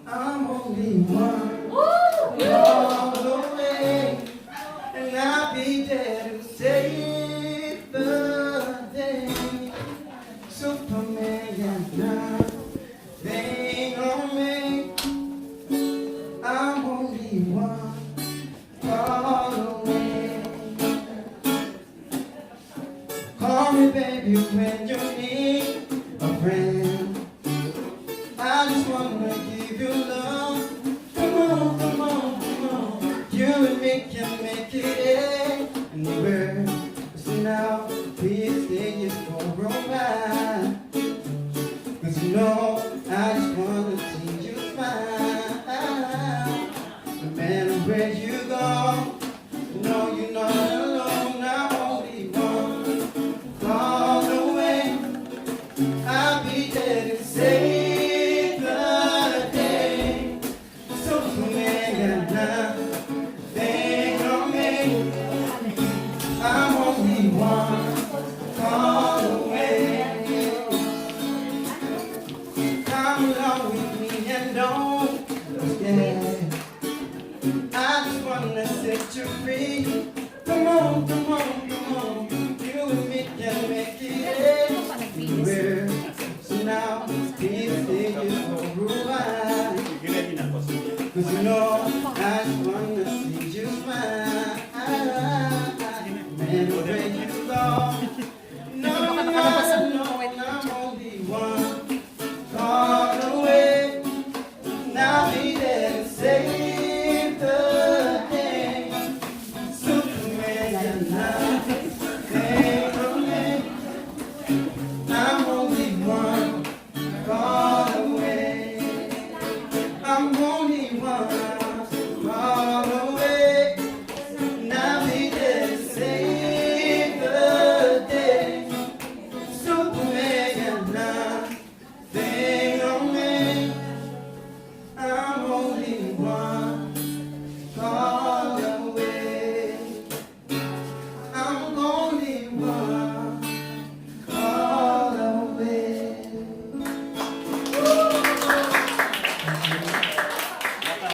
I'm only one call away, and I'll be there to save the day. Superman got nothing on me. I'm only one call away. Call me, baby, when you need a friend. I just wanna give you love. Come on, come on, come on. You and me can make it anywhere. So now, please take it for a ride. 'Cause you know, I just wanna see you smile. No matter where you go, no, you're not alone. I'm only one call away. I'll be there to save the day. Superman got nothing on me. I'm only one call away. Come along with me and don't stay. I just wanna set you free. Come on, come on, come on. You and me can make it anywhere. So now, please take it for a ride. 'Cause you know, I just wanna see you smile. And where you go, no, I'm not alone. I'm only one call away. Now be there to save the day. Superman got nothing on me. I'm only one call away. I'm only one.